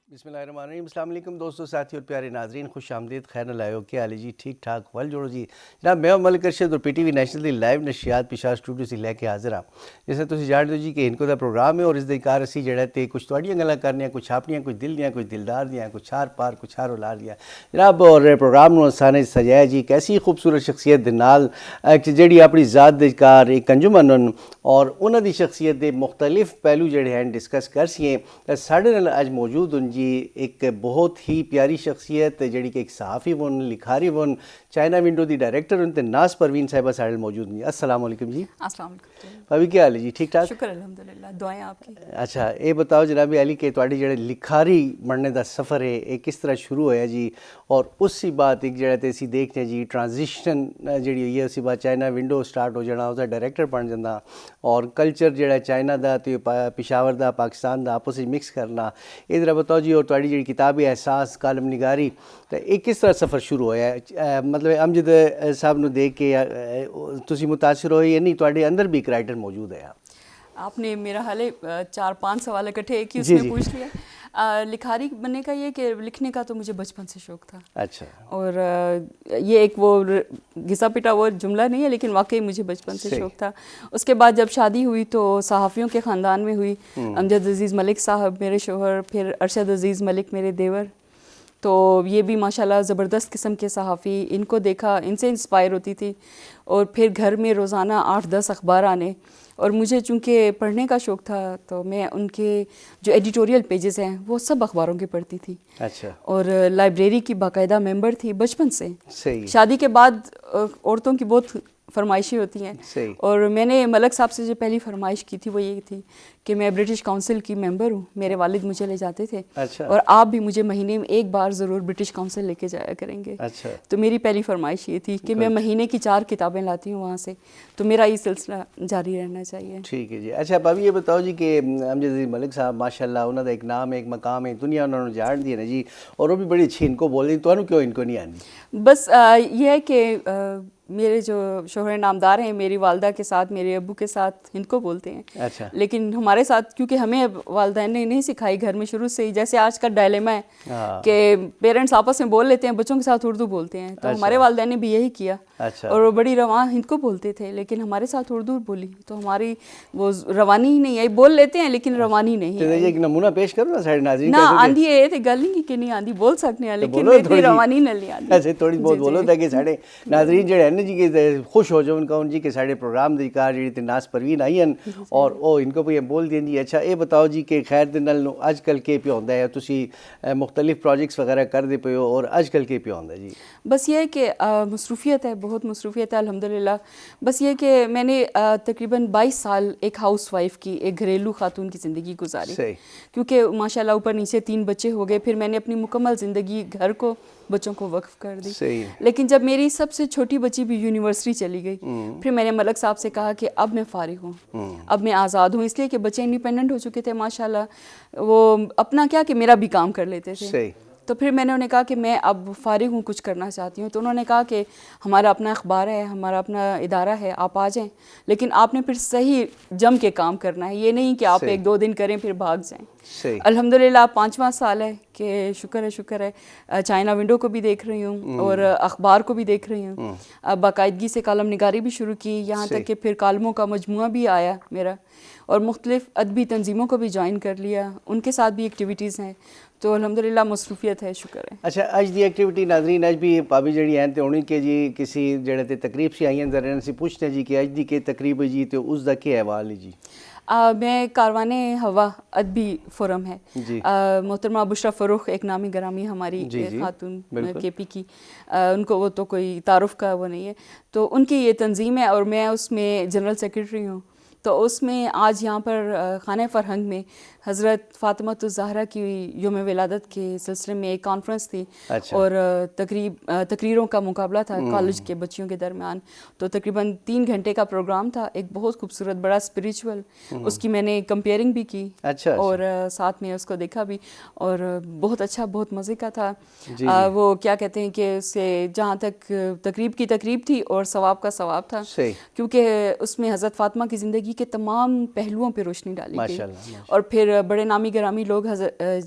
بسم اللہ الرحمن الرحیم۔ السلام علیکم دوستو، ساتھی اور پیارے ناظرین، خوش آمدید، خیر نلائیو، کیا حال ہے جی؟ ٹھیک ٹھاک ول جوڑو جی جناب۔ میں ملک ارشد اور پی ٹی وی نیشنل دی لائیو نشریات پشاور اسٹوڈیو سے لے کے حاضر ہاں۔ جیسے تسی جان دو جی کہ انکو دا پروگرام ہے اور اس دے کار اسی جڑا تے کچھ تواڈیاں گلاں کرنے ہیں، کچھ اپنیاں، کچھ دل دیاں، کچھ دلدار دیاں، کچھ ہار پار، کچھ ہار اولار دیاں جناب۔ اور پروگرام نو سانے سجایا جی ایک ایسی خوبصورت شخصیت دے نال جڑی اپنی ذات دے کار ایک انجمن ہن اور انہاں دی شخصیت دے مختلف پہلو جڑے ہیں ڈسکس کر سکیں۔ ساڈے نال اج موجود ہن جی ایک بہت ہی پیاری شخصیت جڑی کہ ایک صحافی ون، لکھاری ون، چائنا ونڈو دی ڈائریکٹر ہن تے ناز پروین صاحبہ ساڈے نال موجود ہیں۔ السلام علیکم جی۔ السلام علیکم بھابی کیا حال ہے جی؟ ٹھیک ٹھاک؟ شکر الحمدللہ، دعائیں آپ کی۔ اچھا یہ بتاؤ جناب علی کہ تواڈی جڑے لکھاری بننے دا سفر ہے یہ کس طرح شروع ہویا جی؟ اور اسی بات ایک جڑا تے اسی دیکھتے ہیں جی ٹرانزیشن جڑی ہوئی ہے اسی بات چائنا ونڈو سٹارٹ ہو جانا، اس دا ڈائریکٹر بن جانا اور کلچر جڑا چائنا دا تے پشاور دا پاکستان دا آپس وچ مکس کرنا، یہ ذرا بتاؤ جی۔ اور تواڈی جڑی کتاب ہے احساس کالم نگاری، تو یہ کس طرح سفر شروع ہویا ہے؟ مطلب امجد صاحب نو دیکھ کے تسی متاثر ہوئے یا نہیں تواڈے اندر بھی ایک رائٹر موجود ہے؟ آپ نے میرا حالے 4-5 سوال اکٹھے ایک ہی اس جی میں جی پوچھ لیا۔ لکھاری بننے کا یہ کہ لکھنے کا تو مجھے بچپن سے شوق تھا۔ اچھا۔ اور یہ ایک وہ گھسا پٹا وہ جملہ نہیں ہے، لیکن واقعی مجھے بچپن سے شوق تھا۔ اس کے بعد جب شادی ہوئی تو صحافیوں کے خاندان میں ہوئی۔ امجد عزیز ملک صاحب میرے شوہر، پھر ارشد عزیز ملک میرے دیور، تو یہ بھی ماشاءاللہ زبردست قسم کے صحافی، ان کو دیکھا، ان سے انسپائر ہوتی تھی۔ اور پھر گھر میں روزانہ 8-10 اخبار آنے، اور مجھے چونکہ پڑھنے کا شوق تھا تو میں ان کے جو ایڈیٹوریل پیجز ہیں وہ سب اخباروں کے پڑھتی تھی۔ اچھا۔ اور لائبریری کی باقاعدہ ممبر تھی بچپن سے۔ صحیح۔ شادی کے بعد عورتوں کی بہت فرمائشیں ہوتی ہیں، صحیح۔ اور میں نے ملک صاحب سے جو پہلی فرمائش کی تھی وہ یہ تھی کہ میں برٹش کونسل کی ممبر ہوں، میرے والد مجھے لے جاتے تھے، اچھا۔ اور آپ بھی مجھے مہینے میں ایک بار ضرور برٹش کونسل لے کے جایا کریں گے۔ اچھا۔ تو میری پہلی فرمائش یہ تھی کہ میں مہینے کی 4 کتابیں لاتی ہوں وہاں سے، تو میرا یہ سلسلہ جاری رہنا چاہیے۔ ٹھیک ہے جی۔ اچھا بھابی یہ بتاؤ جی کہ امجد عزیز ملک صاحب ماشاءاللہ انہوں دا ایک نام ہے، ایک مقام ہے، دنیا انہوں نے جان دی ہے نا جی، اور وہ بھی بڑی اچھی ان کو بول دی، تو انہوں کیوں ان کو نہیں آنی؟ بس یہ ہے کہ میرے جو شوہر نامدار ہیں، میری والدہ کے ساتھ، میرے ابو کے ساتھ ہند کو بولتے ہیں۔ اچھا۔ لیکن ہمارے ساتھ کیونکہ ہمیں والدین نے نہیں سکھائی گھر میں شروع سے ہی، جیسے آج کا ڈائلیما ہے کہ پیرنٹس آپس میں بول لیتے ہیں، بچوں کے ساتھ اردو بولتے ہیں، تو ہمارے والدین نے بھی یہی کیا۔ اچھا۔ اور وہ بڑی رواں ہند کو بولتے تھے، لیکن ہمارے ساتھ اردو بولی تو ہماری وہ روانی ہی نہیں آئی۔ بول لیتے ہیں لیکن روانی نہیں تو آئی۔ ایک نمونہ پیش کرو نا سارے ناظرین نہ آندھی ہے یہ گل نہیں کہ نہیں آندھی، بول سکتے ہیں لیکن اتنی روانی نہیں آندھی۔ ایسے تھوڑی بہت بولو تاکہ سارے ناظرین جڑے ہیں جی کہ خوش ہو جاؤ ان کا جی کہ سارے پروگرام دی کار جڑی تے ناز پروین آئی ہیں اور او ان کو بھی بول دیں جی۔ اچھا یہ بتاؤ جی کہ خیر دے نال اج کل کے پہ ہوندا ہے، تسی مختلف پروجیکٹس وغیرہ کر دے پے ہو، اور اج کل کے پہ ہوندا جی؟ بس یہ ہے کہ مصروفیت ہے، بہت مصروفیت ہے الحمدللہ۔ بس یہ کہ میں نے تقریباً 22 سال ایک ہاؤس وائف کی، ایک گھریلو خاتون کی زندگی گزاری، کیونکہ ماشاءاللہ اوپر نیچے 3 بچے ہو گئے، پھر میں نے اپنی مکمل زندگی گھر کو، بچوں کو وقف کر دی۔ لیکن جب میری سب سے چھوٹی بچی بھی یونیورسٹی چلی گئی، پھر میں نے ملک صاحب سے کہا کہ اب میں فارغ ہوں، اب میں آزاد ہوں، اس لیے کہ بچے انڈیپینڈنٹ ہو چکے تھے ماشاءاللہ، وہ اپنا کیا کہ میرا بھی کام کر لیتے تھے۔ تو پھر میں نے انہیں کہا کہ میں اب فارغ ہوں، کچھ کرنا چاہتی ہوں۔ تو انہوں نے کہا کہ ہمارا اپنا اخبار ہے، ہمارا اپنا ادارہ ہے، آپ آ جائیں، لیکن آپ نے پھر صحیح جم کے کام کرنا ہے، یہ نہیں کہ آپ 1-2 دن کریں پھر بھاگ جائیں۔ الحمدللہ 5واں سال ہے کہ شکر ہے چائنا ونڈو کو بھی دیکھ رہی ہوں اور اخبار کو بھی دیکھ رہی ہوں، باقاعدگی سے کالم نگاری بھی شروع کی، یہاں تک کہ پھر کالموں کا مجموعہ بھی آیا میرا، اور مختلف ادبی تنظیموں کو بھی جوائن کر لیا، ان کے ساتھ بھی ایکٹیویٹیز ہیں، تو الحمدللہ مصروفیت ہے، شکر ہے۔ اچھا اج دی ایکٹیویٹی ناظرین اج بھی بھابی جڑی ہیں تے ہونی کہ جی کسی جڑے تے تقریب سے آئی ہیں ذرا ان سے پوچھتے ہیں جی کہ اج دی کے تقریب ہے جی تے اس دا کیا احوال ہے جی؟ میں کاروان ہوا ادبی فورم ہے، محترمہ بشرا فروخ ایک نامی گرامی ہماری خاتون کے پی کی، ان کو وہ تو کوئی تعارف کا وہ نہیں ہے، تو ان کی یہ تنظیم ہے اور میں اس میں جنرل سیکرٹری ہوں۔ تو اس میں آج یہاں پر خانہ فرہنگ میں حضرت فاطمۃ الزہرا کی یوم ولادت کے سلسلے میں ایک کانفرنس تھی، اور تقریروں کا مقابلہ تھا کالج کے بچیوں کے درمیان، تو تقریباً 3 گھنٹے کا پروگرام تھا، ایک بہت خوبصورت بڑا اسپریچول، اس کی میں نے کمپیئرنگ بھی کی اور ساتھ میں اس کو دیکھا بھی، اور بہت اچھا، بہت مزے کا تھا۔ وہ کیا کہتے ہیں کہ اس سے جہاں تک تقریب کی تقریب تھی اور ثواب کا ثواب تھا، کیونکہ اس میں حضرت فاطمہ کی زندگی زندگی کے تمام پہلوؤں پہ روشنی ڈالی گئی. ماشاءاللہ. اور پھر بڑے نامی گرامی لوگ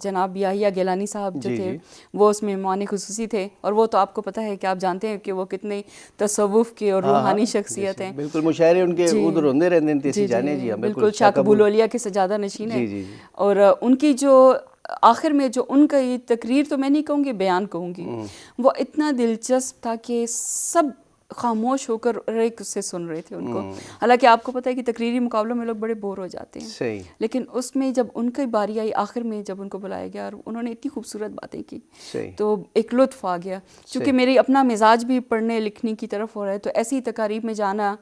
جناب یحییٰ گیلانی صاحب جو تھے وہ اس میں مہمان خصوصی تھے, اور وہ تو آپ کو پتہ ہے کہ آپ جانتے ہیں کہ وہ کتنے تصوف کے اور روحانی شخصیت ہیں. بالکل مشاعرے ان کے ادھر ہوندے رہندے ہیں تیسی جانے جی. بالکل شاہ قبول اولیا کے سجادہ نشین ہیں. اور ان کی جو آخر میں جو ان کا یہ تقریر تو میں نہیں کہوں گی, بیان کہوں گی, وہ اتنا دلچسپ تھا کہ سب خاموش ہو کر ایک سے سن رہے تھے ان کو. حالانکہ آپ کو پتہ ہے کہ تقریری مقابلوں میں لوگ بڑے بور ہو جاتے ہیں, لیکن اس میں جب ان کی باری آئی آخر میں, جب ان کو بلایا گیا اور انہوں نے اتنی خوبصورت باتیں کی تو ایک لطف آ گیا. چونکہ میری اپنا مزاج بھی پڑھنے لکھنے کی طرف ہو رہا ہے, تو ایسی تقاریب میں جانا,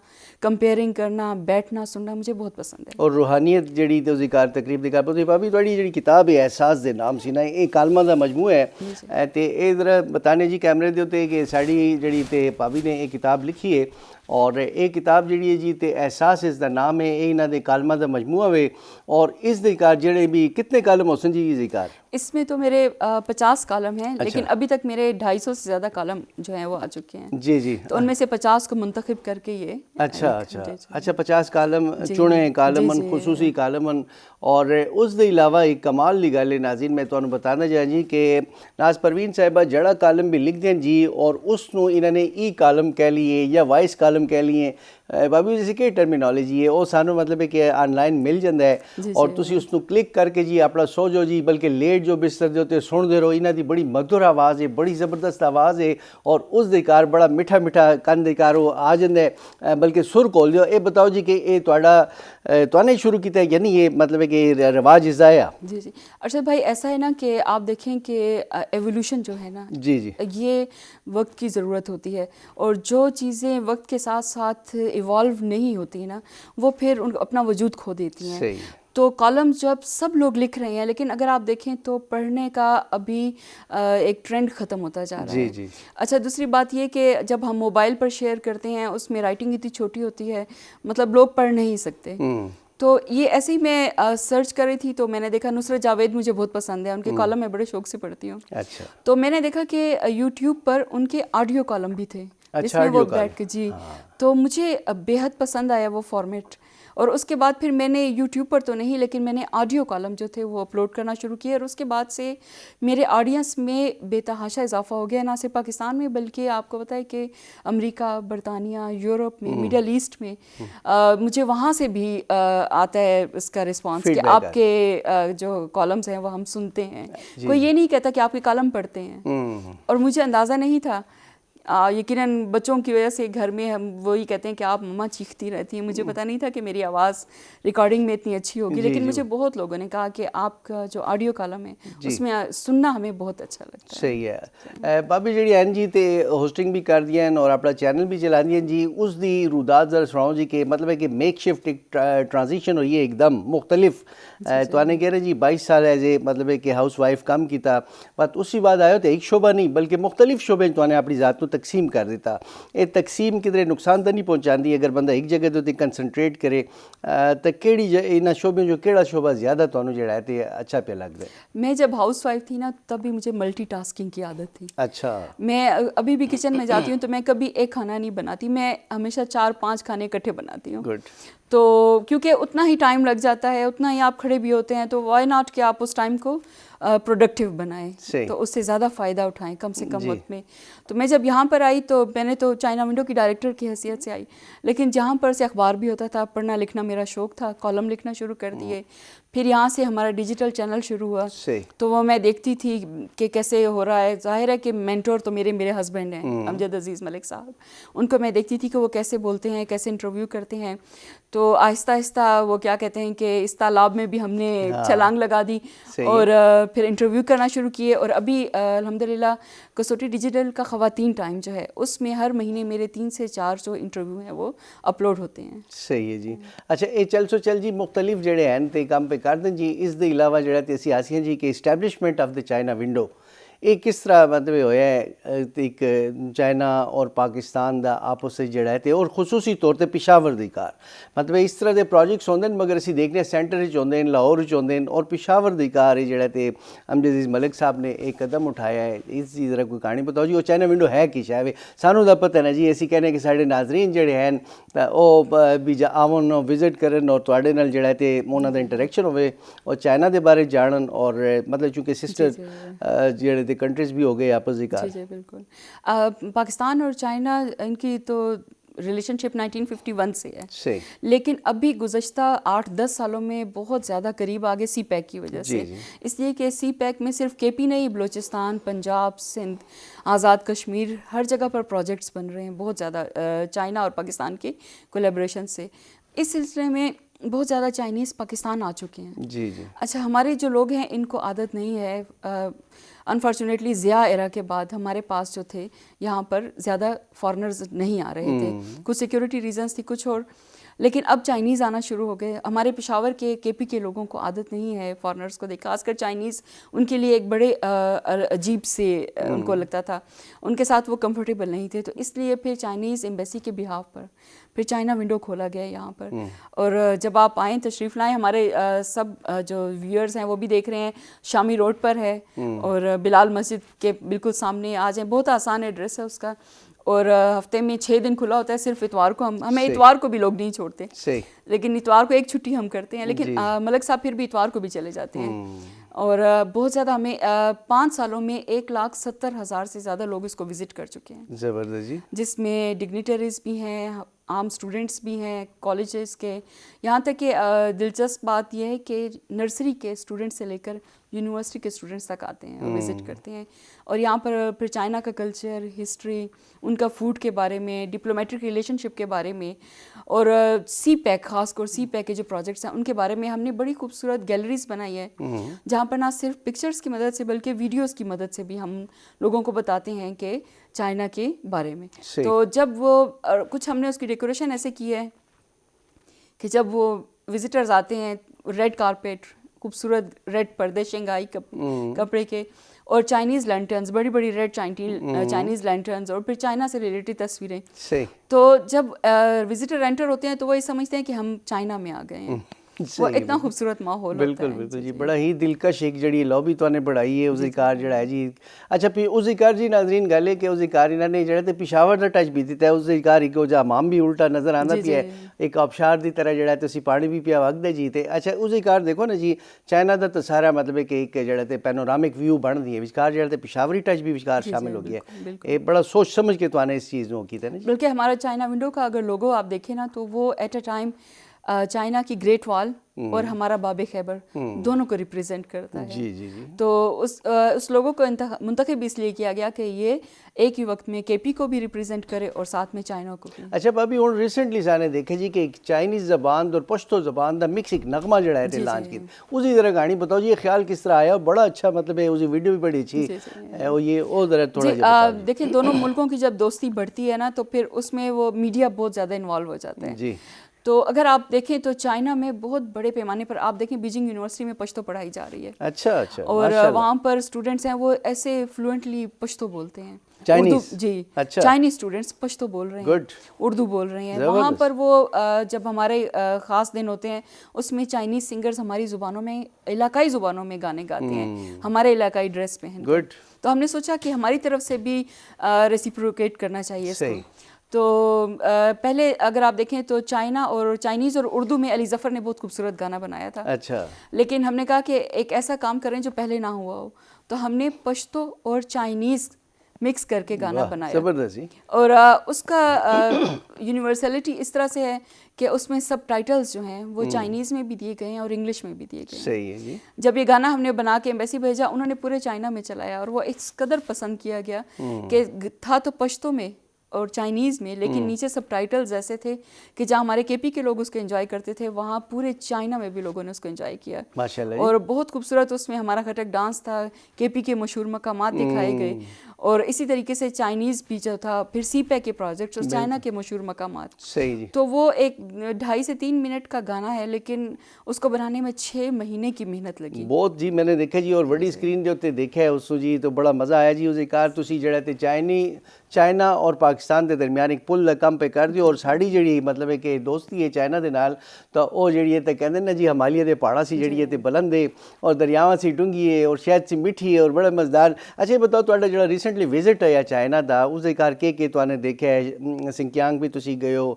کمپیئرنگ کرنا, بیٹھنا سننا مجھے بہت پسند ہے. اور روحانیت جڑی تو ذکر تقریب دی کربو. بابی تھوڑی جڑی کتاب ہے احساس دے نام سی نا, یہ کالماں دا مجموعہ ہے تے اے ذرا بتانے جی کیمرے دے اوتے کہ ساڈی جڑی تے بابی نے یہ کتاب لکھی ہے, اور یہ کتاب جڑی ہے جی تے احساس اس دا نام ہے, یہ انہاں دے کالماں دا مجموعہ ہے. اور اس دے کار جڑے بھی کتنے کالم ہوسن جی یہ ذکر؟ اس میں تو میرے 50 کالم ہیں, لیکن ابھی تک میرے 250 سے زیادہ کالم جو ہیں وہ آ چکے ہیں. جی جی. تو ان میں سے 50 کو منتخب کر کے یہ اچھا 50 کالم چنے کالمن خصوصی کالمن. اور اس دے علاوہ ایک کمال دی گل ہے ناظرین, میں تمہیں بتانا چاہاں جی کہ ناز پروین صاحبہ جڑا کالم بھی لکھ دیں جی, اور اس نو انہوں نے ای کالم کہہ لیے یا وائس کالم کہہ لیے. بابی جیسے کہ ٹرمینالوجی ہے وہ سانو مطلب ہے کہ آن لائن مل جاتا ہے, اور تسی اس نو کلک کر کے جی اپنا سو جو جی, بلکہ لیٹ جو بستر دے ہوتے سن دے رہو. انہاں دی بڑی مدھر آواز ہے, بڑی زبردست آواز ہے, اور اس دے کار بڑا میٹھا میٹھا کن دے کار وہ آ جاتا ہے, بلکہ سر کھول دیو. اے بتاؤ جی کہ اے تو نے شروع کیتا ہے, یعنی یہ مطلب ہے کہ رواج ازایا؟ جی جی ارشد بھائی, ایسا ہے نا کہ آپ دیکھیں کہ ایولیوشن جو ہے نا, جی جی, یہ وقت کی ضرورت ہوتی ہے, اور جو چیزیں وقت کے ساتھ ساتھ ایوالو نہیں ہوتی نا, وہ پھر ان اپنا وجود کھو دیتی ہیں. تو کالم جب سب لوگ لکھ رہے ہیں, لیکن اگر آپ دیکھیں تو پڑھنے کا ابھی ایک ٹرینڈ ختم ہوتا جا رہا ہے. اچھا, دوسری بات یہ کہ جب ہم موبائل پر شیئر کرتے ہیں اس میں رائٹنگ اتنی چھوٹی ہوتی ہے, مطلب لوگ پڑھ نہیں سکتے. تو یہ ایسے ہی میں سرچ کر رہی تھی تو میں نے دیکھا نصرت جاوید مجھے بہت پسند ہے, ان کے کالم میں بڑے شوق سے پڑھتی ہوں. تو میں نے دیکھا کہ یوٹیوب پر ان کے آڈیو کالم بھی تھے جس میں وہ بیٹھ کے, جی, تو مجھے بے حد پسند آیا وہ فارمیٹ. اور اس کے بعد پھر میں نے یوٹیوب پر تو نہیں, لیکن میں نے آڈیو کالم جو تھے وہ اپلوڈ کرنا شروع کیے, اور اس کے بعد سے میرے آڈینس میں بے تحاشا اضافہ ہو گیا, نہ صرف پاکستان میں بلکہ آپ کو پتہ ہے کہ امریکہ, برطانیہ, یورپ میں, میڈل ایسٹ میں, مجھے وہاں سے بھی آتا ہے اس کا رسپانس کہ آپ کے جو کالمز ہیں وہ ہم سنتے ہیں. کوئی یہ نہیں کہتا کہ آپ کے کالم پڑھتے ہیں, اور مجھے اندازہ نہیں تھا. یقیناً بچوں کی وجہ سے گھر میں ہم وہی کہتے ہیں کہ آپ مما چیختی رہتی ہیں, مجھے پتہ نہیں تھا کہ میری آواز ریکارڈنگ میں اتنی اچھی ہوگی, لیکن مجھے بہت لوگوں نے کہا کہ آپ کا جو آڈیو کالم ہے اس میں سننا ہمیں بہت اچھا لگتا ہے. صحیح ہے. بابی جڑی ہیں جی تے ہوسٹنگ بھی کر دیا اور اپنا چینل بھی چلا دیا جی, اس دی روداد ذرا سناؤ جی کہ مطلب ہے کہ میک شفٹ ایک ٹرانزیشن ہوئی ہے ایک دم مختلف. تو آنے کہہ رہے جی 22 سال ایز اے مطلب ہے کہ ہاؤس وائف کام کیتا, بات اسی بعد آیا تو ایک شعبہ نہیں بلکہ مختلف شعبے تو نے اپنی ذات کو تقسیم کر دیتا. یہ تقسیم کدھر نقصان تو نہیں پہنچاندی اگر بندہ ایک جگہ تو کنسنٹریٹ کرے, تو کیڑی انہاں شعبے جو کیڑا شعبہ زیادہ تانوں جڑا ہے تے اچھا پہ لگدا ہے؟ میں جب ہاؤس وائف تھی نا تب بھی مجھے ملٹی ٹاسکنگ کی عادت تھی. اچھا. میں ابھی بھی کچن میں جاتی ہوں تو میں کبھی ایک کھانا نہیں بناتی, میں ہمیشہ 4-5 کھانے اکٹھے بناتی ہوں. گڈ. تو کیونکہ اتنا ہی ٹائم لگ جاتا ہے, اتنا ہی آپ کھڑے بھی ہوتے ہیں, تو وائی ناٹ کہ آپ اس ٹائم کو پروڈکٹیو بنائیں, تو اس سے زیادہ فائدہ اٹھائیں کم سے کم وقت میں. تو میں جب یہاں پر آئی تو میں نے تو چائنا ونڈو کی ڈائریکٹر کی حیثیت سے آئی, لیکن جہاں پر سے اخبار بھی ہوتا تھا, پڑھنا لکھنا میرا شوق تھا, کالم لکھنا شروع کر دیے. پھر یہاں سے ہمارا ڈیجیٹل چینل شروع ہوا, تو وہ میں دیکھتی تھی کہ کیسے ہو رہا ہے. ظاہر ہے کہ مینٹور تو میرے ہسبینڈ ہیں امجد عزیز ملک صاحب, ان کو میں دیکھتی تھی کہ وہ کیسے بولتے ہیں, کیسے انٹرویو کرتے ہیں. تو آہستہ آہستہ وہ کیا کہتے ہیں کہ اس تالاب میں بھی ہم نے چھلانگ لگا دی, اور پھر انٹرویو کرنا شروع کیے. اور ابھی الحمدللہ کسوٹی ڈیجیٹل کا خواتین ٹائم جو ہے اس میں ہر مہینے میرے 3 سے 4 جو انٹرویو ہیں وہ اپلوڈ ہوتے ہیں. صحیح ہے جی. اچھا, یہ چل جی مختلف جڑے ہیں تے کام پہ کر دیں جی. اس دے علاوہ جڑا تے اسی آسیاں جی کہ establishment of the China window, یہ کس طرح مطلب ہویا ہے ایک چائنا اور پاکستان دا آپس جڑا ہے اور خصوصی طور تے پشاور دی کار مطلب اس طرح دے پروجیکٹس ہوندے مگر اسی دیکھنے سینٹر وچ ہوندے لاہور وچ ہوندے اور پشاور دی کار جڑا تے امجد عزیز ملک صاحب نے ایک قدم اٹھایا ہے. اس چیز ذرا کوئی کہانی بتاؤ جی. وہ چائنا ونڈو ہے کی شاید سانوں دا پتہ نا جی. اسی کہنے کہ ساڈے ناظرین جڑے ہیں وہ بھی آون وزٹ کرن اور تواڈے نال جڑا تے انہاں دا انٹریکشن ہوئے اور چائنا دے بارے جانن اور مطلب چونکہ سسٹر جڑے تے کنٹریز بھی ہو گئے آپس دی کار. جی بالکل. پاکستان اور چائنا ان کی تو ریلیشن شپ 1951 سے ہے, لیکن ابھی گزشتہ 8-10 سالوں میں بہت زیادہ قریب آگے سی پیک کی وجہ سے, اس لیے کہ سی پیک میں صرف کے پی نہیں, بلوچستان, پنجاب, سندھ, آزاد کشمیر, ہر جگہ پر پروجیکٹس بن رہے ہیں بہت زیادہ چائنا اور پاکستان کے کولیبریشن سے. اس سلسلے میں بہت زیادہ چائنیز پاکستان آ چکے ہیں. جی جی. اچھا, ہمارے جو لوگ ہیں ان کو عادت نہیں ہے, انفارچونیٹلی ضیاء ایرا کے بعد ہمارے پاس جو تھے یہاں پر زیادہ فارنرز نہیں آ رہے تھے, کچھ سیکیورٹی ریزنس تھی کچھ اور, لیکن اب چائنیز آنا شروع ہو گئے. ہمارے پشاور کے پی کے لوگوں کو عادت نہیں ہے فارنرز کو دیکھ, خاص کر چائنیز ان کے لیے ایک بڑے عجیب سے ان کو لگتا تھا, ان کے ساتھ وہ کمفرٹیبل نہیں تھے. تو اس لیے پھر چائنیز ایمبیسی کے بہاف پر پھر چائنا ونڈو کھولا گیا یہاں پر. اور جب آپ آئیں تشریف لائیں, ہمارے سب جو ویورز ہیں وہ بھی دیکھ رہے ہیں شامی روڈ پر ہے اور بلال مسجد کے بالکل سامنے آ جائیں. بہت آسان ایڈریس ہے اس کا, اور ہفتے میں 6 دن کھلا ہوتا ہے. صرف اتوار کو ہمیں اتوار کو بھی لوگ نہیں چھوڑتے, لیکن اتوار کو ایک چھٹی ہم کرتے ہیں, لیکن ملک صاحب پھر بھی اتوار کو بھی چلے جاتے ہیں. اور بہت زیادہ ہمیں 5 سالوں میں 1,70,000 سے زیادہ لوگ اس کو وزٹ کر چکے ہیں. زبردست جی. جس میں ڈگنیٹریز بھی ہیں, عام اسٹوڈنٹس بھی ہیں کالجز کے, یہاں تک کہ دلچسپ بات یہ ہے کہ نرسری کے اسٹوڈنٹ سے لے کر یونیورسٹی کے اسٹوڈنٹس تک آتے ہیں اور وزٹ کرتے ہیں. اور یہاں پر پھر چائنا کا کلچر, ہسٹری, ان کا فوڈ کے بارے میں, ڈپلومیٹک ریلیشن شپ کے بارے میں, اور سی پیک, خاص کر سی پیک کے جو پروجیکٹس ہیں ان کے بارے میں ہم نے بڑی خوبصورت گیلریز بنائی ہے, جہاں پر نہ صرف پکچرز کی مدد سے بلکہ ویڈیوز کی مدد سے بھی ہم لوگوں کو بتاتے ہیں کہ چائنا کے بارے میں. تو جب وہ کچھ ہم نے اس کی ڈیکوریشن ایسے کی ہے کہ جب وہ وزٹرز آتے ہیں, ریڈ کارپیٹ, خوبصورت ریڈ پردے شنگھائی کپڑے کے, اور چائنیز لینٹرنز, بڑی بڑی ریڈ چائنیز لینٹرنز, اور پھر چائنا سے ریلیٹڈ تصویریں. تو جب وزٹر انٹر ہوتے ہیں تو وہ یہ سمجھتے ہیں کہ ہم چائنا میں آ گئے ہیں. وہ اتنا خوبصورت ماحول ہوتا ہے. بالکل بالکل جی, بڑا ہی دلکش ایک جڑی لابی تو نے بڑھائی ہے اسی کار جڑا ہے جی. اچھا پھر اسی کار جی ناظرین گل ہے کہ اسی کار انہوں نے جڑا تے پشاور دا ٹچ بھی دیتا ہے. اسی کار ایک جا مام بھی الٹا نظر آندا پیا ہے, ایک آبشار دی طرح جڑا تے اسی پانی بھی پیا وگدا جی. تے اچھا اسی کار دیکھو نا جی, چائنا دا تو سارا مطلب ہے کہ ایک جڑا تے پینورامک ویو بن دی ہے, وچکار جڑا تے پشاوری ٹچ بھی وچکار شامل ہو گیا ہے. یہ بڑا سوچ سمجھ کے تو نے اس چیز نو کیتا نا. بلکہ ہمارا چائنا ونڈو کا اگر لوگو آپ دیکھیں نا تو وہ ایٹ اے ٹائم چائنا کی گریٹ وال اور ہمارا باب خیبر دونوں کو ریپرزینٹ کرتا ہے. جی جی جی. تو اس لوگوں کو منتخب اس لیے کیا گیا کہ یہ ایک ہی وقت میں کے پی کو بھی ریپرزینٹ کرے اور ساتھ میں چائنا کو بھی. اچھا بابی ہوں ریسنٹلی سانے دیکھے جی کہ ایک چائنیز زبان اور پشتو زبان دا مکس ایک نغمہ جڑا ہے لانچ کی, اسی طرح کہانی بتاؤ جی, یہ خیال کس طرح آیا؟ بڑا اچھا مطلب ہے, اسی ویڈیو بھی بڑی اچھی یہ او ذرا تھوڑا جی. دیکھیں دونوں ملکوں کی جب دوستی بڑھتی ہے نا تو پھر اس میں وہ میڈیا بہت زیادہ انوالو ہو جاتا ہے. جی. تو اگر آپ دیکھیں تو چائنا میں بہت بڑے پیمانے پر آپ دیکھیں بیجنگ یونیورسٹی میں پشتو پڑھائی جا رہی ہے. اچھا اچھا. اور وہاں پر اسٹوڈنٹس ہیں وہ ایسے فلوئنٹلی پشتو بولتے ہیں. چائنیز جی چائنیز اسٹوڈنٹس پشتو بول رہے ہیں, اردو بول رہے ہیں. وہاں پر وہ جب ہمارے خاص دن ہوتے ہیں اس میں چائنیز سنگرز ہماری زبانوں میں, علاقائی زبانوں میں گانے گاتے ہیں, ہمارے علاقائی ڈریس پہن کر. تو ہم نے سوچا کہ ہماری طرف سے بھی ریسیپروکیٹ کرنا چاہیے اس کو. تو پہلے اگر آپ دیکھیں تو چائنا اور چائنیز اور اردو میں علی ظفر نے بہت خوبصورت گانا بنایا تھا. اچھا. لیکن ہم نے کہا کہ ایک ایسا کام کریں جو پہلے نہ ہوا ہو, تو ہم نے پشتو اور چائنیز مکس کر کے گانا بنایا. اور اس کا یونیورسلٹی اس طرح سے ہے کہ اس میں سب ٹائٹلز جو ہیں وہ چائنیز میں بھی دیے گئے ہیں اور انگلش میں بھی دیے گئے ہیں. صحیح ہے جی. جب یہ گانا ہم نے بنا کے ایمبیسی بھیجا, انہوں نے پورے چائنا میں چلایا اور وہ اس قدر پسند کیا گیا کہ تھا تو پشتو میں اور چائنیز میں, لیکن نیچے سب ٹائٹلز ایسے تھے کہ جہاں ہمارے کے پی کے لوگ اس کو انجوائے کرتے تھے وہاں پورے چائنا میں بھی لوگوں نے اس کو انجوائے کیا ماشاءاللہ. اور بہت خوبصورت اس میں ہمارا کھٹک ڈانس تھا, کے پی کے مشہور مقامات دکھائے گئے, اور اسی طریقے سے چائنیز بھی جو تھا, پھر سی پیک کے پروجیکٹس اور چائنا کے مشہور مقامات. صحیح جی. تو وہ ایک 2.5 سے 3 منٹ کا گانا ہے, لیکن اس کو بنانے میں 6 مہینے کی محنت لگی. بہت جی, میں نے دیکھا جی, اور بڑی اسکرین جو تے دیکھا ہے اس جی, تو بڑا مزہ آیا جی. اس کار تسی جڑا تے چائنا اور پاکستان دے درمیان ایک پل کم پہ کر دیو, اور ساڑی جڑی مطلب ہے کہ دوستی ہے چائنا دے نال, تو او جڑی ہے تے کہندے نا جی ہمالیہ دے پہاڑا سی جڑی ہے تے بلند ہے اور دریاواں سی ڈونگھی ہے اور شہد سی میٹھی ہے اور بڑا مزدار. اچھا یہ بتاؤ تہاڈا جڑا ریسنٹلی وزٹ ہے چائنا دا, اس دے کار کے توانے دیکھا ہے, سنکیانگ بھی تسی گئے ہو,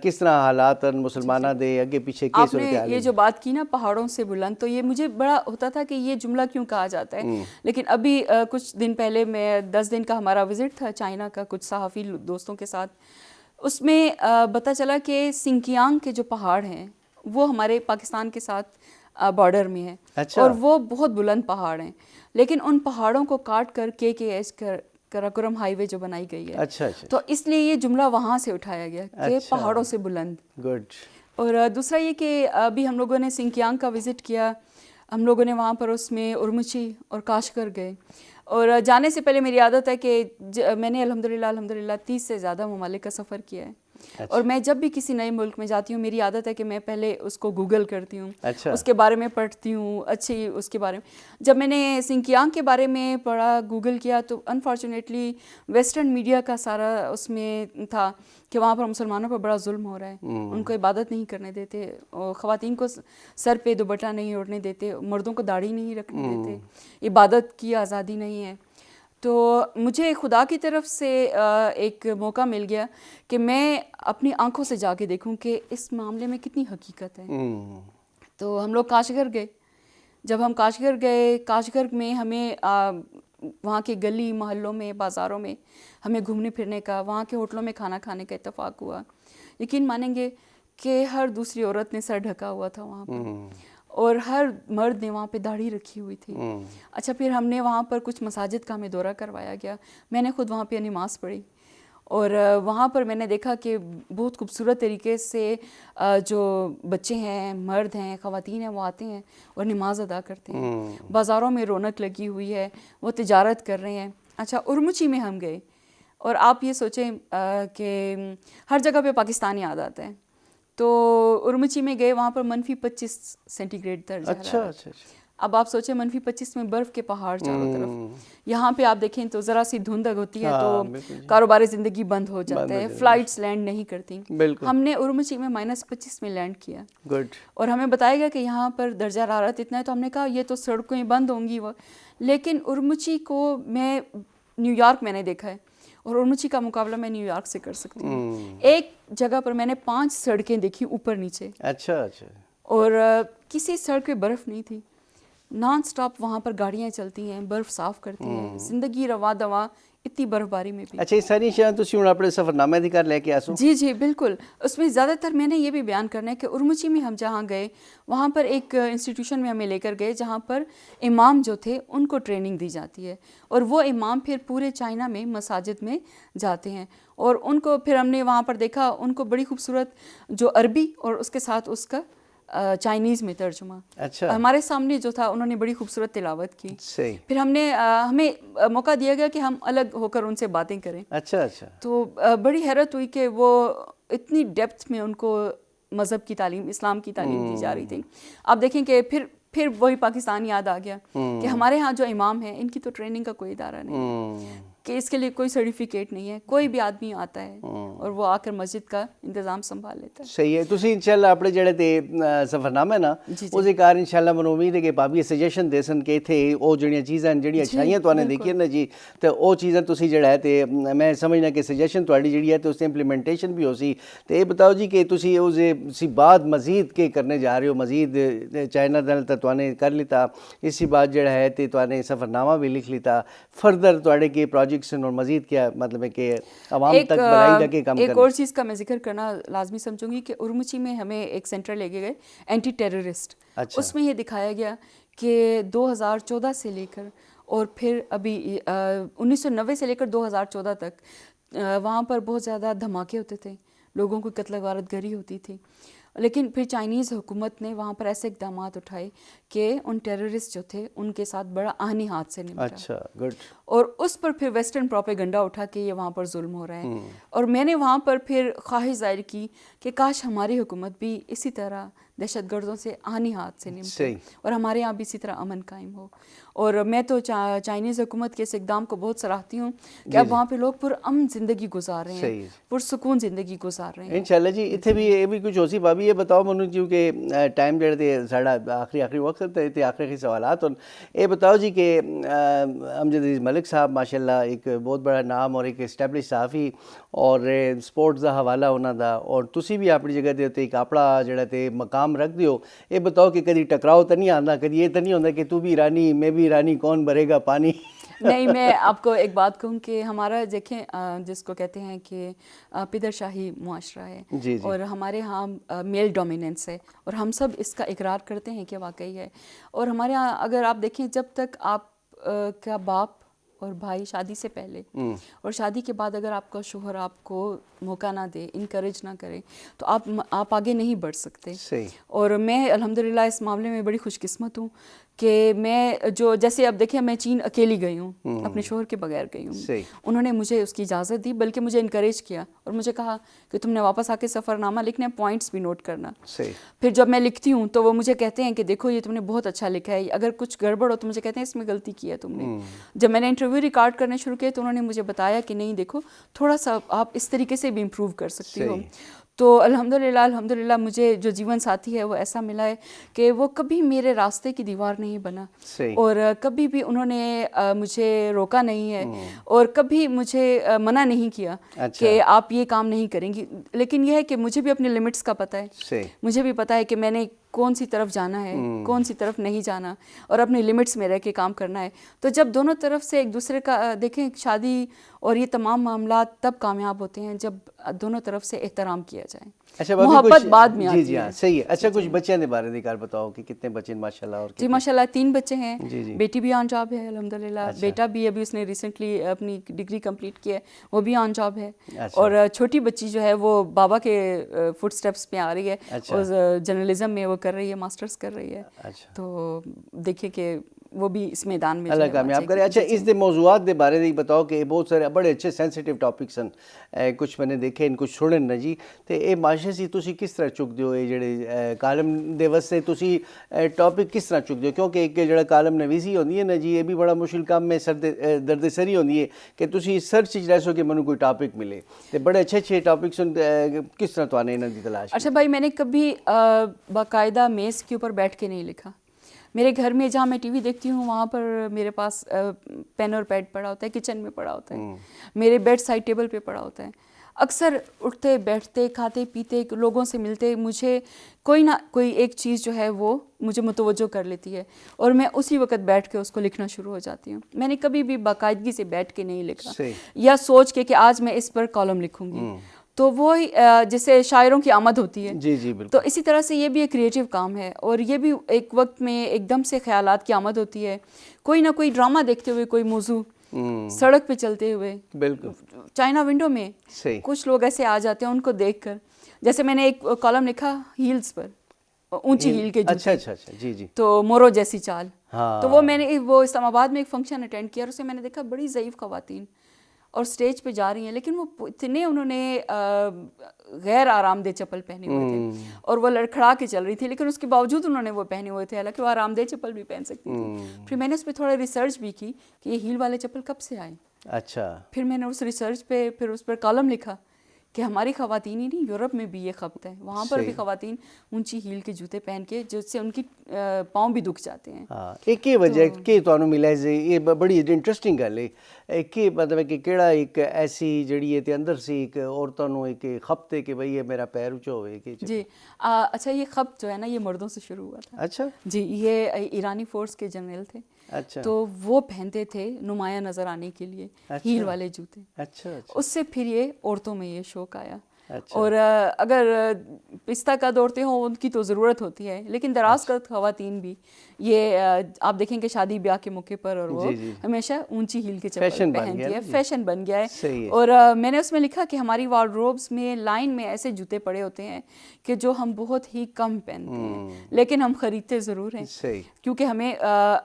کس طرح حالات مسلماناں دے اگے پیچھے کی صورت حال ہے؟ یہ جو بات کی نا پہاڑوں سے بلند, تو یہ مجھے بڑا ہوتا تھا کہ یہ جملہ کیوں کہا جاتا ہے, لیکن ابھی کچھ دن پہلے میں 10 دن کا ہمارا وزٹ تھا چائنا کا کچھ صحافی دوستوں کے ساتھ, اس میں پتہ چلا کہ سنکیانگ کے جو پہاڑ ہیں وہ ہمارے پاکستان کے ساتھ بارڈر میں ہے. اور وہ بہت بلند پہاڑ ہیں, لیکن ان پہاڑوں کو کاٹ کر KKS کراکورم ہائی وے جو بنائی گئی ہے, تو اس لیے یہ جملہ وہاں سے اٹھایا گیا کہ پہاڑوں سے بلند. گڈ. اور دوسرا یہ کہ ابھی ہم لوگوں نے سنکیانگ کا وزٹ کیا, ہم لوگوں نے وہاں پر اس میں ارمچی اور کاشغر گئے, اور جانے سے پہلے میری عادت ہے کہ میں نے الحمدللہ 30 سے زیادہ ممالک کا سفر کیا ہے. اور میں جب بھی کسی نئے ملک میں جاتی ہوں میری عادت ہے کہ میں پہلے اس کو گوگل کرتی ہوں, اس کے بارے میں پڑھتی ہوں, اچھی اس کے بارے میں. جب میں نے سنکیانگ کے بارے میں پڑھا, گوگل کیا, تو انفارچونیٹلی ویسٹرن میڈیا کا سارا اس میں تھا کہ وہاں پر مسلمانوں پر بڑا ظلم ہو رہا ہے, ان کو عبادت نہیں کرنے دیتے, خواتین کو سر پہ دوپٹہ نہیں اوڑھنے دیتے, مردوں کو داڑھی نہیں رکھنے دیتے, عبادت کی آزادی نہیں ہے. تو مجھے خدا کی طرف سے ایک موقع مل گیا کہ میں اپنی آنکھوں سے جا کے دیکھوں کہ اس معاملے میں کتنی حقیقت ہے. تو ہم لوگ کاشغر گئے. جب ہم کاشغر گئے, کاشغر میں ہمیں وہاں کے گلی محلوں میں, بازاروں میں ہمیں گھومنے پھرنے کا, وہاں کے ہوٹلوں میں کھانا کھانے کا اتفاق ہوا. یقین مانیں گے کہ ہر دوسری عورت نے سر ڈھکا ہوا تھا وہاں پر, اور ہر مرد نے وہاں پہ داڑھی رکھی ہوئی تھی. اچھا, پھر ہم نے وہاں پر کچھ مساجد کا ہمیں دورہ کروایا گیا, میں نے خود وہاں پہ نماز پڑھی, اور وہاں پر میں نے دیکھا کہ بہت خوبصورت طریقے سے جو بچے ہیں, مرد ہیں, خواتین ہیں, وہ آتے ہیں اور نماز ادا کرتے ہیں. بازاروں میں رونق لگی ہوئی ہے, وہ تجارت کر رہے ہیں. اچھا, ارمچی میں ہم گئے, اور آپ یہ سوچیں کہ ہر جگہ پہ پاکستان یاد آتا ہے, تو ارمچی میں گئے, وہاں پر -25 سینٹی گریڈ درجہ حرارت. اب آپ سوچیں -25 میں برف کے پہاڑ چاروں طرف. یہاں پہ آپ دیکھیں تو ذرا سی دھند ہوتی ہے تو کاروبار زندگی بند ہو جاتا ہے, فلائٹس لینڈ نہیں کرتی. ہم نے ارمچی میں -25 میں لینڈ کیا, اور ہمیں بتایا گیا کہ یہاں پر درجہ حرارت اتنا ہے. تو ہم نے کہا یہ تو سڑکیں بند ہوں گی, لیکن ارمچی کو میں نیو یارک میں نے دیکھا ہے, اور ارمچی کا مقابلہ میں نیو یارک سے کر سکتی ہوں. ایک جگہ پر میں نے 5 سڑکیں دیکھی اوپر نیچے. اچھا. اور کسی سڑک پہ برف نہیں تھی, نان سٹاپ وہاں پر گاڑیاں چلتی ہیں, برف صاف کرتی ہیں, زندگی رواں دواں اتنی برف باری میں بھی. اچھا, یہ ساری چیزیں تسی ہن اپنے سفر نامے دی کر لے کے آسو؟ جی بالکل. اس میں زیادہ تر میں نے یہ بھی بیان کرنا ہے کہ ارمچی میں ہم جہاں گئے وہاں پر ایک انسٹیٹیوشن میں ہمیں لے کر گئے جہاں پر امام جو تھے ان کو ٹریننگ دی جاتی ہے, اور وہ امام پھر پورے چائنا میں مساجد میں جاتے ہیں, اور ان کو پھر ہم نے وہاں پر دیکھا ان کو بڑی خوبصورت جو عربی اور اس کے ساتھ اس کا چائنیز میں ترجمہ ہمارے سامنے جو تھا, انہوں نے بڑی خوبصورت تلاوت کی. پھر ہمیں موقع دیا گیا کہ ہم الگ ہو کر ان سے باتیں کریں. تو بڑی حیرت ہوئی کہ وہ اتنی ڈیپتھ میں ان کو مذہب کی تعلیم, اسلام کی تعلیم دی جا رہی تھی. آپ دیکھیں کہ پھر وہی پاکستان یاد آ گیا کہ ہمارے ہاں جو امام ہیں ان کی تو ٹریننگ کا کوئی ادارہ نہیں, کہ اس کے لیے کوئی سرٹیفکیٹ نہیں ہے, کوئی بھی آدمی آتا ہے اور وہ آ کر مسجد کا انتظام سنبھال لیتا ہے. صحیح ہے. تسی انشاءاللہ اپنے جڑے تے سفر نامے نا اس کار انشاءاللہ من امید ہے کہ بابی سجیشن دے سن کہ تھے او جڑیاں چیزاں جڑیاں اچھائیاں تو نے دیکھی نا جی, تے او چیزاں تسی جڑا ہے تے میں سمجھنا کہ سجیشن تواڈی جڑی ہے تے اس تے امپلیمنٹیشن بھی ہو سی. تے یہ بتاؤ جی کہ تسی اس سی بعد مزید کے کرنے جا رہے ہو, مزید چائنا دل تے تو نے کر لیتا, اسی بات جڑا ہے تے تو نے سفر نامہ بھی لکھ لیتا, فردر تواڈے کے پروجیکٹس اور مزید کیا مطلب ہے کہ عوام تک بلائی دا کے کام کرنا. ایک اور چیز کا میں ذکر کرنا لازمی سمجھوں گی کہ ارمچی میں ہمیں ایک سینٹر لے کے گئے اینٹی ٹیررسٹ. اس میں یہ دکھایا گیا کہ 2014 سے لے کر اور پھر ابھی 1990 سے لے کر 2014 تک وہاں پر بہت زیادہ دھماکے ہوتے تھے, لوگوں کو قتل و غارت گری ہوتی تھی. لیکن پھر چائنیز حکومت نے وہاں پر ایسے اقدامات اٹھائے کہ ان ٹیررسٹ جو تھے ان کے ساتھ بڑا آہنی ہاتھ سے نمٹا. اچھا گڈ. اور اس پر پھر ویسٹرن پروپیگنڈا اٹھا کہ یہ وہاں پر ظلم ہو رہا ہے. اور میں نے وہاں پر پھر خواہش ظاہر کی کہ کاش ہماری حکومت بھی اسی طرح دہشت گردوں سے آہنی ہاتھ سے نمٹے اور ہمارے یہاں بھی اسی طرح امن قائم ہو. اور میں تو چائنیز حکومت کے اس اقدام کو بہت سراہتی ہوں کہ اب وہاں پہ لوگ پرامن زندگی گزار رہے ہیں, پرسکون زندگی گزار رہے ہیں. انشاءاللہ جی. اتنے بھی یہ بھی کچھ ہو سی بابی یہ بتاؤ منو کیونکہ ٹائم جڑے تھے ساڑا آخری وقت تھے آخری سوالات. اور یہ بتاؤ جی کہ امجد عزیز ملک صاحب ماشاء اللہ ایک بہت بڑا نام اور ایک اسٹیبلش صحافی اور سپورٹس کا حوالہ انہوں دا, اور تسی بھی اپنی جگہ دے ایک اپنا جڑا تے مقام رکھ دیو. یہ بتاؤ کہ کدی ٹکراؤ تو نہیں آتا, کدی یہ تو نہیں ہوتا کہ تو بھی ایرانی میں بھی ایرانی, کون بھرے گا پانی؟ نہیں, میں آپ کو ایک بات کہوں کہ ہمارا دیکھیں جس کو کہتے ہیں کہ پدر شاہی معاشرہ ہے اور ہمارے ہاں میل ڈومیننس ہے اور ہم سب اس کا اقرار کرتے ہیں کہ واقعی ہے. اور ہمارے ہاں اگر آپ دیکھیں جب تک آپ کا باپ اور بھائی شادی سے پہلے اور شادی کے بعد اگر آپ کا شوہر آپ کو موقع نہ دے, انکریج نہ کرے, تو آپ آگے نہیں بڑھ سکتے. اور میں الحمدللہ اس معاملے میں بڑی خوش قسمت ہوں کہ میں جو جیسے اب دیکھیں میں چین اکیلی گئی ہوں, اپنے شوہر کے بغیر گئی ہوں. انہوں نے مجھے اس کی اجازت دی, بلکہ مجھے انکریج کیا اور مجھے کہا کہ تم نے واپس آ کے سفر نامہ لکھنا ہے, پوائنٹس بھی نوٹ کرنا. پھر جب میں لکھتی ہوں تو وہ مجھے کہتے ہیں کہ دیکھو یہ تم نے بہت اچھا لکھا ہے, اگر کچھ گڑبڑ ہو تو مجھے کہتے ہیں اس میں غلطی کی ہے تم نے. جب میں نے انٹرویو ریکارڈ کرنے شروع کیے تو انہوں نے مجھے بتایا کہ نہیں دیکھو تھوڑا سا آپ اس طریقے سے بھی امپروو کر سکتی ہو. تو الحمدللہ مجھے جو جیون ساتھی ہے وہ ایسا ملا ہے کہ وہ کبھی میرے راستے کی دیوار نہیں بنا اور کبھی بھی انہوں نے مجھے روکا نہیں ہے اور کبھی مجھے منع نہیں کیا کہ آپ یہ کام نہیں کریں گی. لیکن یہ ہے کہ مجھے بھی اپنے لمٹس کا پتہ ہے, مجھے بھی پتہ ہے کہ میں نے کون سی طرف جانا ہے, کون سی طرف نہیں جانا, اور اپنے لمٹس میں رہ کے کام کرنا ہے. تو جب دونوں طرف سے ایک دوسرے کا دیکھیں, شادی اور یہ تمام معاملات تب کامیاب ہوتے ہیں جب دونوں طرف سے احترام کیا جائے. اچھا محبت بعد میں آتی ہے. جی ہاں صحیح ہے. اچھا کچھ بچوں کے بارے میں بتاؤ کہ کتنے بچے ماشاءاللہ؟ اور جی ماشاءاللہ 3 بچے ہیں. بیٹی بھی آن جاب ہے الحمدللہ, بیٹا بھی ابھی اس نے ریسنٹلی اپنی ڈگری کمپلیٹ کی ہے, وہ بھی آن جاب ہے. اور چھوٹی بچی جو ہے وہ بابا کے فٹ سٹیپس پہ آ رہی ہے, اور جرنلزم میں وہ کر رہی ہے, ماسٹرز کر رہی ہے. تو دیکھیں کہ وہ بھی اس میدان میں اللہ کامیاب کرے. اچھا اس دے موضوعات دے بارے میں بتاؤ کہ بہت سارے بڑے اچھے سینسٹیو ٹاپکس ہیں, کچھ میں نے دیکھے ان کچھ چھوڑن نا جی. تو یہ معاشرے سے تسی کس طرح چک دیو, یہ جڑے کالم دے واسطے تسی ٹاپک کس طرح چک دیو؟ کیونکہ ایک جڑا کالم نویسی ہوندی ہے نا جی, یہ بھی بڑا مشکل کام ہے, درد سری ہوندی ہے کہ تسی سرچ رہ سو کہ منو کوئی ٹاپک ملے. تو بڑے اچھے ٹاپکس کس طرح تو آنے انہوں دی تلاش؟ اچھا بھائی, میں نے کبھی باقاعدہ میز کے اوپر بیٹھ کے نہیں لکھا. میرے گھر میں جہاں میں ٹی وی دیکھتی ہوں وہاں پر میرے پاس پین اور پیڈ پڑا ہوتا ہے, کچن میں پڑا ہوتا ہے, میرے بیڈ سائڈ ٹیبل پہ پڑا ہوتا ہے. اکثر اٹھتے بیٹھتے کھاتے پیتے لوگوں سے ملتے مجھے کوئی نہ کوئی ایک چیز جو ہے وہ مجھے متوجہ کر لیتی ہے اور میں اسی وقت بیٹھ کے اس کو لکھنا شروع ہو جاتی ہوں. میں نے کبھی بھی باقاعدگی سے بیٹھ کے نہیں لکھا یا سوچ کے کہ آج میں اس پر کالم لکھوں گی. تو وہ جیسے شاعروں کی آمد ہوتی ہے, جی جی بالکل, تو اسی طرح سے یہ بھی ایک کریٹیو کام ہے. اور یہ بھی ایک وقت میں ایک دم سے خیالات کی آمد ہوتی ہے, کوئی نہ کوئی ڈرامہ دیکھتے ہوئے, کوئی موضوع سڑک پہ چلتے ہوئے, بالکل چائنا ونڈو میں کچھ لوگ ایسے آ جاتے ہیں ان کو دیکھ کر. جیسے میں نے ایک کالم لکھا ہیلز پر, اونچی ہیل کے جوتے, اچھا جی جی, تو مورو جیسی چال. تو وہ میں نے وہ اسلام آباد میں ایک فنکشن اٹینڈ کیا اور اسے میں نے دیکھا بڑی ضعیف خواتین اور سٹیج پہ جا رہی ہیں, لیکن وہ اتنے انہوں نے غیر آرام دہ چپل پہنے ہوئے تھے اور وہ لڑکھڑا کے چل رہی تھی, لیکن اس کے باوجود انہوں نے وہ پہنے ہوئے تھے, حالانکہ وہ آرام دہ چپل بھی پہن سکتی تھی. پھر میں نے اس پہ تھوڑا ریسرچ بھی کی کہ یہ ہیل والے چپل کب سے آئے. اچھا, پھر میں نے اس ریسرچ پہ پھر اس پر کالم لکھا کہ ہماری خواتین ہی نہیں, یورپ میں بھی یہ خبت ہے, وہاں پر بھی خواتین اونچی ہیل کے جوتے پہن کے جس سے ان کی پاؤں بھی دکھ جاتے ہیں. ایک یہ وجہ کہ تانوں ملا ہے, یہ بڑی انٹرسٹنگ گل ہے کہ مطلب کہ کیڑا ایک ایسی جڑی ہے تے اندر سے ایک عورتوں نو ایک خبت ہے کہ بھئی یہ میرا پیر اونچا ہوئے. جی اچھا, یہ خبت جو ہے نا یہ مردوں سے شروع ہوا تھا. اچھا جی, یہ ایرانی فورس کے جنرل تھے. اچھا, تو وہ پہنتے تھے نمایاں نظر آنے کے لیے ہیل والے جوتے. اچھا, اس سے پھر یہ عورتوں میں یہ شوق آیا اور اگر پستہ قد عورتیں ہوں ان کی تو ضرورت ہوتی ہے، لیکن دراز قد خواتین بھی یہ آپ دیکھیں کہ شادی بیاہ کے موقع پر اور وہ ہمیشہ اونچی ہیل کے چپل پہنتی ہے، فیشن بن گیا ہے. اور میں نے اس میں لکھا کہ ہماری وارڈروبس میں لائن میں ایسے جوتے پڑے ہوتے ہیں کہ جو ہم بہت ہی کم پہنتے ہیں لیکن ہم خریدتے ضرور ہیں کیونکہ ہمیں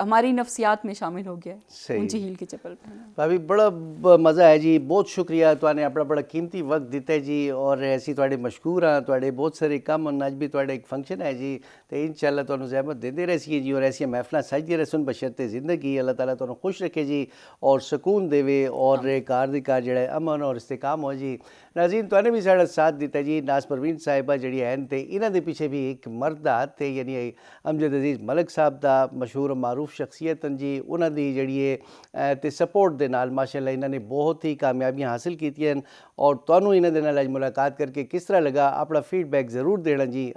ہماری نفسیات میں شامل ہو گیا ہے اونچی ہیل کے چپل پہننا. بھابی بڑا مزہ ہے جی، بہت شکریہ تو نے اپنا بڑا قیمتی وقت دیتا ہے جی، اور ایسی تھوڑے مشکور ہاں تھوڑے بہت سارے کم اور اج بھی تھوڑے ایک فنکشن ہے جی، تو انشاءاللہ تمہیں زحمت دیندے رہے جی، اور ایسی محفلیں سجدی رسن بشرط زندگی. اللہ تعالیٰ تمہیں خوش رکھے جی اور سکون دے اور کار دی کار جڑا ہے امن اور استحکام ہو جی. ناظرین تو نے بھی ساڑا ساتھ دیتا جی. ناز پروین صاحبہ جڑی ہیں تے انہاں دے پیچھے بھی ایک مرد ہاتھ تے، یعنی امجد عزیز ملک صاحب دا مشہور و معروف شخصیت جی، انہاں دی جڑی ہے تے سپورٹ دے نال ماشاءاللہ انہاں نے بہت ہی کامیابیاں حاصل کیتیاں. اور تانوں انہاں دے نال اج ملاقات کر کے کس طرح لگا اپنا فیڈ بیک ضرور دینا جی.